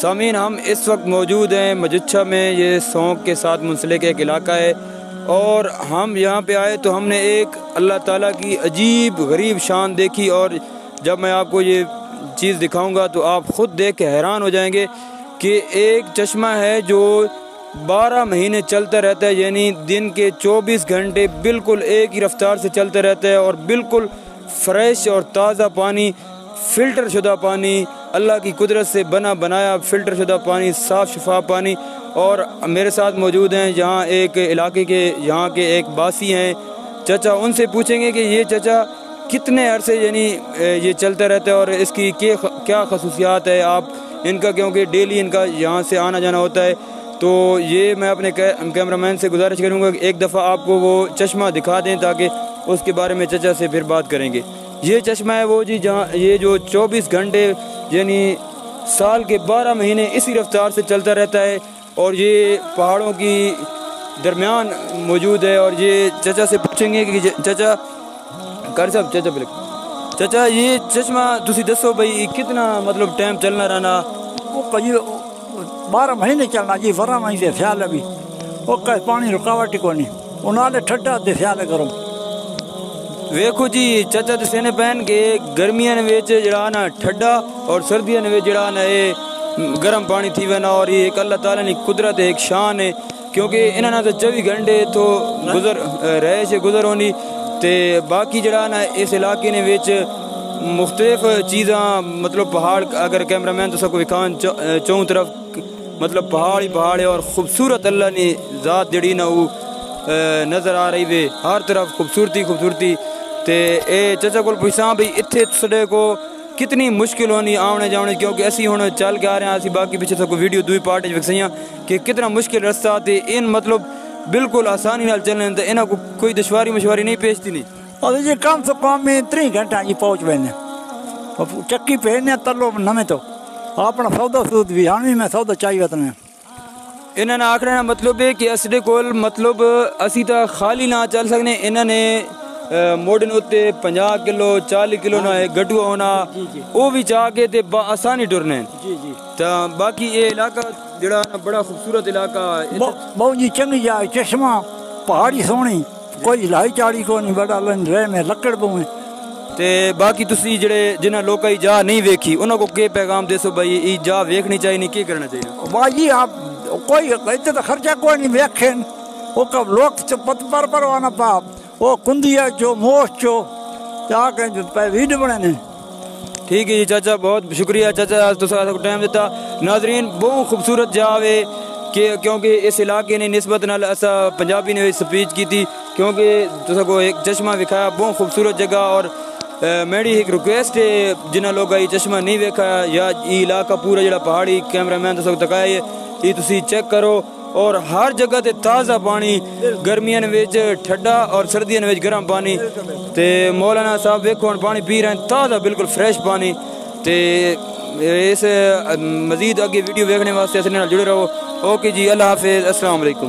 سامعین، ہم اس وقت موجود ہیں مجچھا میں، یہ سونک کے ساتھ منسلک ایک علاقہ ہے، اور ہم یہاں پہ آئے تو ہم نے ایک اللہ تعالیٰ کی عجیب غریب شان دیکھی، اور جب میں آپ کو یہ چیز دکھاؤں گا تو آپ خود دیکھ کے حیران ہو جائیں گے کہ ایک چشمہ ہے جو 12 مہینے چلتا رہتا ہے، یعنی دن کے 24 گھنٹے بالکل ایک ہی رفتار سے چلتا رہتا ہے، اور بالکل فریش اور تازہ پانی، فلٹر شدہ پانی، اللہ کی قدرت سے بنایا فلٹر شدہ پانی، صاف شفاف پانی۔ اور میرے ساتھ موجود ہیں یہاں ایک علاقے کے یہاں کے ایک باسی ہیں چچا، ان سے پوچھیں گے کہ یہ چچا کتنے عرصے یعنی یہ چلتا رہتا ہے اور اس کی کیا خصوصیات ہے آپ ان کا، کیونکہ ڈیلی ان کا یہاں سے آنا جانا ہوتا ہے۔ تو یہ میں اپنے کیمرہ مین سے گزارش کروں گا کہ ایک دفعہ آپ کو وہ چشمہ دکھا دیں تاکہ اس کے بارے میں چچا سے پھر بات کریں گے۔ یہ چشمہ ہے وہ جی جہاں یہ جو 24 گھنٹے یعنی سال کے 12 مہینے اسی رفتار سے چلتا رہتا ہے، اور یہ پہاڑوں کی درمیان موجود ہے۔ اور یہ چچا سے پوچھیں گے کہ چچا کر صاحب چچا یہ چشمہ تسی دسو بھائی کتنا مطلب ٹائم چلنا رہنا؟ وہ 12 مہینے چلنا جی، 12 مہینے سیال بھی وہ پانی رکاوٹ کو نہیں، انہوں ٹھڈا دے سیال کرو۔ ویکھو جی چچا دسینے پہن کے گرمیاں وچ جڑا نا ٹھڈا اور سردیاں وچ جڑا نا اے گرم پانی تھی وینا، اور یہ ایک اللہ تعالیٰ کی قدرت ایک شان ہے، کیونکہ انہاں نے 24 گھنٹے تو رہے سے گزر ہونی تے باقی جڑا نا اس علاقے نے وچ مختلف چیزاں مطلب پہاڑ، اگر کیمرہ مین تو سب کو دکھان چوں طرف مطلب پہاڑ ہی پہاڑ ہے، اور خوبصورت اللہ نے ذات جڑی نا وہ نظر آ رہی وے، ہر طرف خوبصورتی تے اے چچا کول پوچھاں بھی اتھے تسڑے کو کتنی مشکل ہونی آونے جاونے، کیونکہ اسی ہن چل کے آ رہے ہیں، اسی باقی پیچھے سب کو ویڈیو دوئی پارٹ وکھسیاں کہ کتنا مشکل رستہ تے ان مطلب بالکل آسانی نال چلنے تے انہاں کو کوئی دشواری مشواری نہیں پیشتی نہیں۔ اور یہ کم سے کم میں 3 گھنٹہ جی پہنچ وینے، چکی پہنے تلو نمے تو اپنا سودا سود بھی ہاں میں سودا چاہیے وطن میں۔ انہاں نے آکھنا مطلب ہے کہ اسڈے کول مطلب اسی تا خالی نہ چل سکنے، انہاں نے موڈن ہوتے 50 کلو 40 کلو نہ گٹوا ہونا وہ بھی چاہ کے تے آسانی ٹرنے تا باقی یہ علاقہ جڑا بڑا خوبصورت علاقہ بہت جی چنگی جائے، چشمہ پہاڑی سونی، کوئی لائی چاڑی کو نہیں، بڑا رہ میں لکڑ بویں تے باقی تسی جڑے جنہاں لوکاں ای جا نہیں ویکھی انہاں کو کے پیغام دے سو بھائی ای جا ویکھنی چاہیے نہیں، کی کرنا چاہیے؟ بھائی آپ کوئی اتنے تو خرچہ کوئی نہیں ویکھن، وہ کب لوگ پت پر پروانا پا وہ کندیا چو موش چو جا کے ویڈیو بنے۔ ٹھیک ہے جی چاچا، بہت شکریہ چاچا، آج تو ساتھ کو ٹائم دیتا۔ ناظرین بہت خوبصورت جاوے کیونکہ اس علاقے نے نسبت نال اسا پنجابی نے سپیچ کی تھی، کیونکہ تو کو ایک چشمہ دکھایا بہت خوبصورت جگہ، اور میری ایک ریکویسٹ ہے جنہاں لوگ یہ چشمہ نہیں ویکھا یا یہ علاقہ پورا جڑا پہاڑی کیمرہ مین تو دکھایا یہ تسی چیک کرو، اور ہر جگہ تے تازہ پانی، گرمیاں وچ ٹھڈا اور سردیاں وچ گرم پانی، تے مولانا صاحب ویکھو پانی پی رہے ہیں تازہ بالکل فریش پانی۔ تے اس مزید آگے ویڈیو ویکھنے واسطے اسے نال جڑے رہو۔ اوکے جی، اللہ حافظ، السلام علیکم۔